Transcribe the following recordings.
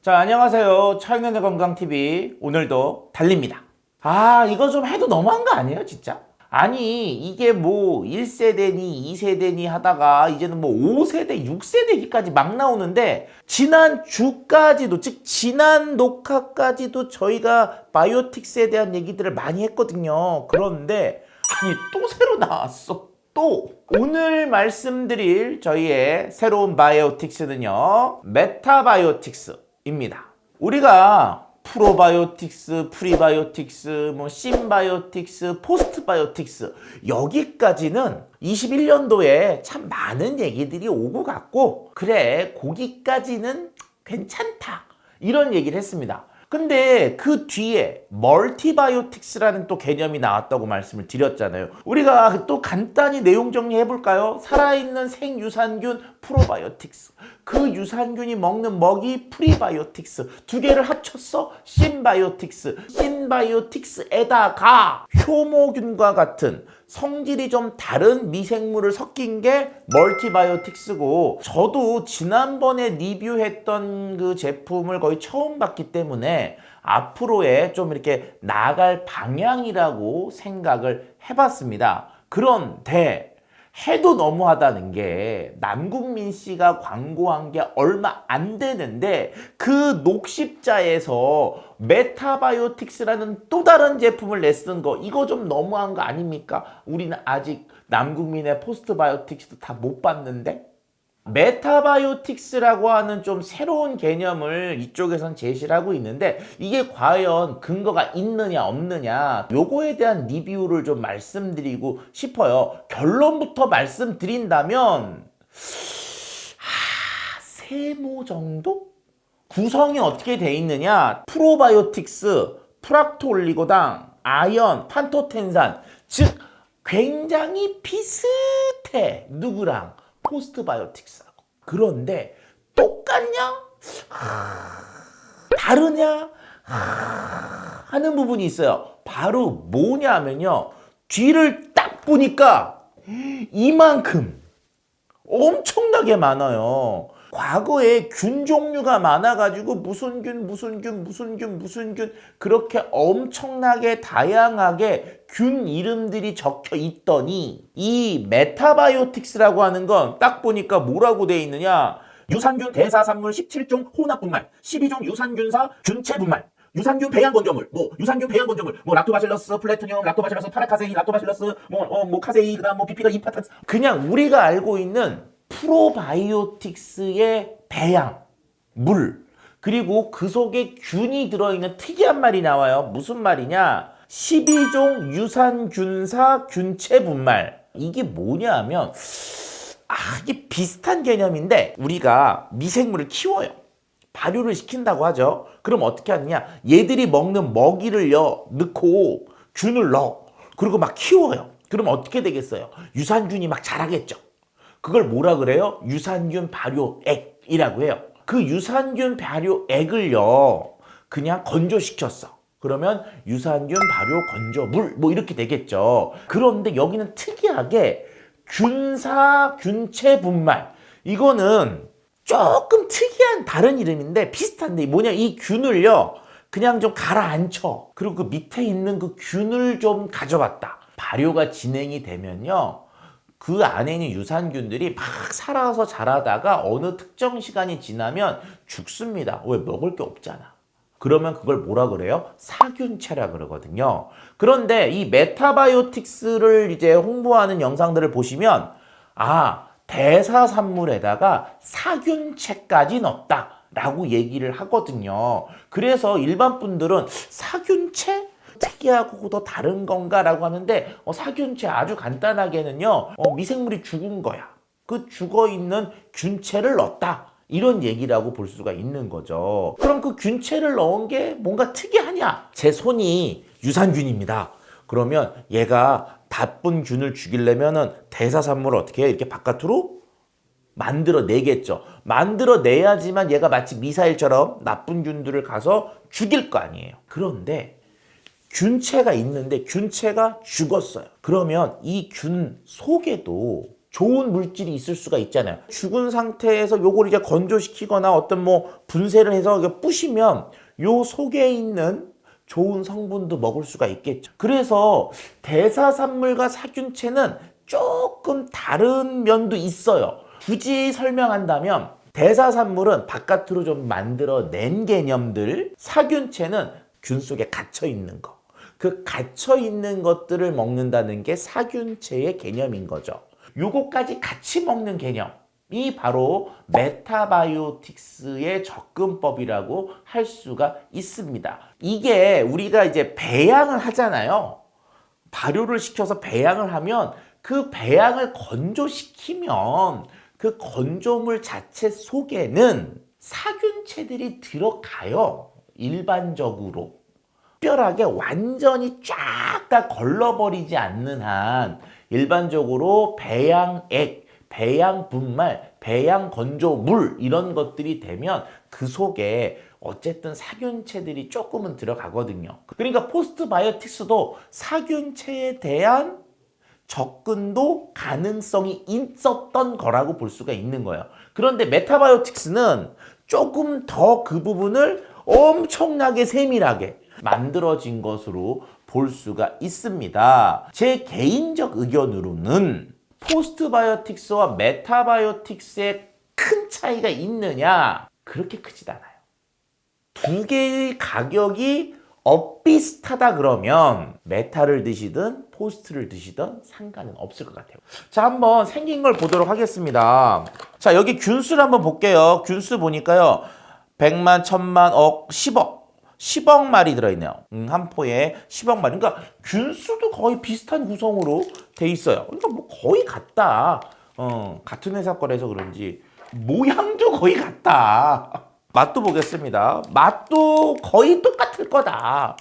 자, 안녕하세요. 차윤현의 건강TV. 오늘도 달립니다. 이거 좀 해도 너무한 거 아니에요, 진짜? 아니, 이게 뭐 1세대니 2세대니 하다가 이제는 뭐 5세대, 6세대기까지 막 나오는데 지난 주까지도, 즉 지난 녹화까지도 저희가 바이오틱스에 대한 얘기들을 많이 했거든요. 그런데 아니, 또 새로 나왔어. 또 오늘 말씀드릴 저희의 새로운 바이오틱스는요, 메타바이오틱스입니다. 우리가 프로바이오틱스, 프리바이오틱스, 뭐 심바이오틱스, 포스트바이오틱스, 여기까지는 21년도에 참 많은 얘기들이 오고 갔고, 그래 거기까지는 괜찮다, 이런 얘기를 했습니다. 근데 그 뒤에 멀티바이오틱스라는 또 개념이 나왔다고 말씀을 드렸잖아요. 우리가 또 간단히 내용 정리해 볼까요? 살아있는 생유산균 프로바이오틱스, 그 유산균이 먹는 먹이 프리바이오틱스, 두 개를 합쳤어 신바이오틱스. 신바이오틱스에다가 효모균과 같은 성질이 좀 다른 미생물을 섞인 게 멀티바이오틱스고, 저도 지난번에 리뷰했던 그 제품을 거의 처음 봤기 때문에 앞으로의 좀 이렇게 나아갈 방향이라고 생각을 해봤습니다. 그런데 해도 너무하다는 게, 남궁민 씨가 광고한 게 얼마 안 되는데 그 녹십자에서 메타바이오틱스라는 또 다른 제품을 내쓴 거, 이거 좀 너무한 거 아닙니까? 우리는 아직 남궁민의 포스트바이오틱스도 다 못 봤는데. 메타바이오틱스라고 하는 좀 새로운 개념을 이쪽에선 제시를 하고 있는데, 이게 과연 근거가 있느냐 없느냐, 요거에 대한 리뷰를 좀 말씀드리고 싶어요. 결론부터 말씀드린다면 세모 정도? 구성이 어떻게 돼 있느냐, 프로바이오틱스, 프락토올리고당, 아연, 판토텐산, 즉 굉장히 비슷해. 누구랑? 포스트바이오틱스하고. 그런데 똑같냐? 다르냐? 하는 부분이 있어요. 바로 뭐냐면요, 뒤를 딱 보니까 이만큼 엄청나게 많아요. 과거에 균 종류가 많아가지고 무슨 균 그렇게 엄청나게 다양하게 균 이름들이 적혀 있더니, 이 메타바이오틱스라고 하는 건 딱 보니까 뭐라고 돼 있느냐, 유산균 대사산물 17종 혼합분말, 12종 유산균사 균체분말, 유산균 배양건조물, 락토바실러스 플래티늄, 락토바실러스 파라카세이, 락토바실러스 카세이, 그다음 비피가 임파탄스. 그냥 우리가 알고 있는 프로바이오틱스의 배양, 물, 그리고 그 속에 균이 들어있는 특이한 말이 나와요. 무슨 말이냐? 12종 유산균사 균체분말. 이게 뭐냐 하면, 이게 비슷한 개념인데, 우리가 미생물을 키워요. 발효를 시킨다고 하죠. 그럼 어떻게 하느냐? 얘들이 먹는 먹이를 넣고 균을 넣어. 그리고 막 키워요. 그럼 어떻게 되겠어요? 유산균이 막 자라겠죠. 그걸 뭐라 그래요? 유산균 발효액이라고 해요. 그 유산균 발효액을요, 그냥 건조시켰어. 그러면 유산균 발효 건조물 이렇게 되겠죠. 그런데 여기는 특이하게 균사 균체 분말, 이거는 조금 특이한 다른 이름인데 비슷한데, 뭐냐, 이 균을요 그냥 좀 가라앉혀. 그리고 그 밑에 있는 그 균을 좀 가져왔다. 발효가 진행이 되면요, 그 안에 있는 유산균들이 막 살아서 자라다가 어느 특정 시간이 지나면 죽습니다. 왜? 먹을 게 없잖아. 그러면 그걸 뭐라 그래요? 사균체라 그러거든요. 그런데 이 메타바이오틱스를 이제 홍보하는 영상들을 보시면, 대사산물에다가 사균체까지 넣었다라고 얘기를 하거든요. 그래서 일반 분들은 사균체? 특이하고 더 다른 건가라고 하는데, 사균체 아주 간단하게는요, 미생물이 죽은 거야. 그 죽어있는 균체를 넣었다, 이런 얘기라고 볼 수가 있는 거죠. 그럼 그 균체를 넣은 게 뭔가 특이하냐? 제 손이 유산균입니다. 그러면 얘가 나쁜 균을 죽이려면은 대사산물을 어떻게 해요? 이렇게 바깥으로 만들어내겠죠. 만들어내야지만 얘가 마치 미사일처럼 나쁜 균들을 가서 죽일 거 아니에요. 그런데 균체가 있는데 균체가 죽었어요. 그러면 이 균 속에도 좋은 물질이 있을 수가 있잖아요. 죽은 상태에서 요걸 이제 건조시키거나 어떤 뭐 분쇄를 해서 이게 부시면 요 속에 있는 좋은 성분도 먹을 수가 있겠죠. 그래서 대사산물과 사균체는 조금 다른 면도 있어요. 굳이 설명한다면 대사산물은 바깥으로 좀 만들어낸 개념들, 사균체는 균 속에 갇혀 있는 거. 그 갇혀 있는 것들을 먹는다는 게 사균체의 개념인 거죠. 요거까지 같이 먹는 개념이 바로 메타바이오틱스의 접근법이라고 할 수가 있습니다. 이게 우리가 이제 배양을 하잖아요. 발효를 시켜서 배양을 하면 그 배양을 건조시키면 그 건조물 자체 속에는 사균체들이 들어가요. 일반적으로. 특별하게 완전히 쫙 다 걸러버리지 않는 한 일반적으로 배양액, 배양분말, 배양건조물 이런 것들이 되면 그 속에 어쨌든 사균체들이 조금은 들어가거든요. 그러니까 포스트바이오틱스도 사균체에 대한 접근도 가능성이 있었던 거라고 볼 수가 있는 거예요. 그런데 메타바이오틱스는 조금 더 그 부분을 엄청나게 세밀하게 만들어진 것으로 볼 수가 있습니다. 제 개인적 의견으로는 포스트바이오틱스와 메타바이오틱스의 큰 차이가 있느냐? 그렇게 크진 않아요. 두 개의 가격이 비슷하다 그러면 메타를 드시든 포스트를 드시든 상관은 없을 것 같아요. 자, 한번 생긴 걸 보도록 하겠습니다. 자, 여기 균수를 한번 볼게요. 균수 보니까요. 100만, 1000만, 억, 10억. 10억 마리 들어있네요. 한 포에 10억 마리. 그러니까 균수도 거의 비슷한 구성으로 돼 있어요. 그러니까 뭐 거의 같다. 같은 회사 거라서 그런지 모양도 거의 같다. 맛도 보겠습니다. 맛도 거의 똑같을 거다.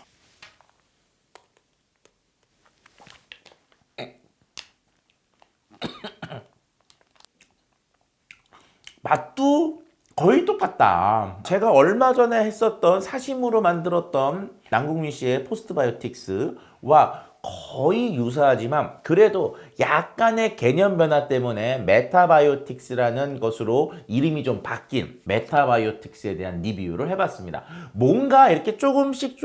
맛도 거의 똑같다. 제가 얼마 전에 했었던 사심으로 만들었던 남궁민 씨의 포스트바이오틱스와 거의 유사하지만 그래도 약간의 개념 변화 때문에 메타바이오틱스라는 것으로 이름이 좀 바뀐 메타바이오틱스에 대한 리뷰를 해봤습니다. 뭔가 이렇게 조금씩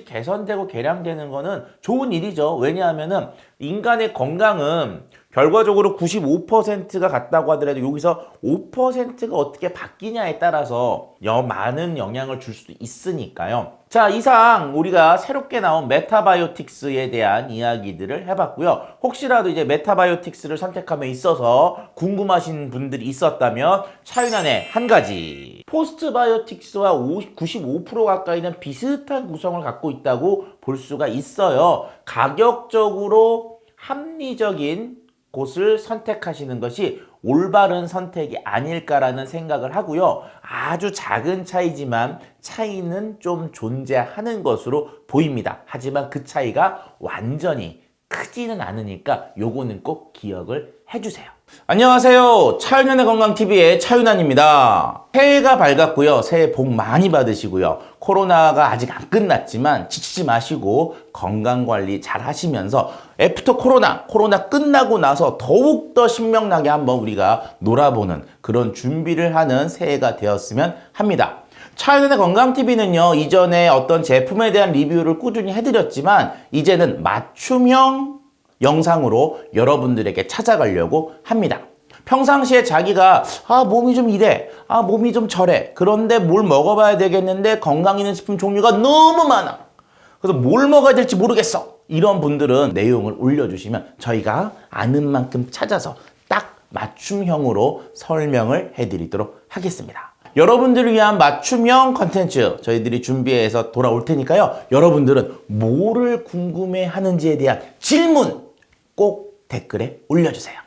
개선되고 개량되는 거는 좋은 일이죠. 왜냐하면은 인간의 건강은 결과적으로 95%가 같다고 하더라도 여기서 5%가 어떻게 바뀌냐에 따라서 많은 영향을 줄 수도 있으니까요. 자, 이상 우리가 새롭게 나온 메타바이오틱스에 대한 이야기들을 해봤고요. 혹시라도 이제 메타바이오틱스를 선택함에 있어서 궁금하신 분들이 있었다면 차윤환의 한 가지. 포스트바이오틱스와 95% 가까이는 비슷한 구성을 갖고 있다고 볼 수가 있어요. 가격적으로 합리적인 곳을 선택하시는 것이 올바른 선택이 아닐까라는 생각을 하고요. 아주 작은 차이지만 차이는 좀 존재하는 것으로 보입니다. 하지만 그 차이가 완전히 크지는 않으니까 요거는 꼭 기억을 해주세요. 안녕하세요. 차윤환의 건강TV의 차윤환입니다. 새해가 밝았고요. 새해 복 많이 받으시고요. 코로나가 아직 안 끝났지만 지치지 마시고 건강관리 잘 하시면서 애프터 코로나 끝나고 나서 더욱더 신명나게 한번 우리가 놀아보는 그런 준비를 하는 새해가 되었으면 합니다. 차윤환의 건강TV는요, 이전에 어떤 제품에 대한 리뷰를 꾸준히 해드렸지만 이제는 맞춤형 영상으로 여러분들에게 찾아가려고 합니다. 평상시에 자기가 몸이 좀 이래, 몸이 좀 저래, 그런데 뭘 먹어봐야 되겠는데 건강 있는 식품 종류가 너무 많아, 그래서 뭘 먹어야 될지 모르겠어, 이런 분들은 내용을 올려주시면 저희가 아는 만큼 찾아서 딱 맞춤형으로 설명을 해드리도록 하겠습니다. 여러분들을 위한 맞춤형 컨텐츠 저희들이 준비해서 돌아올 테니까요. 여러분들은 뭐를 궁금해 하는지에 대한 질문 꼭 댓글에 올려주세요.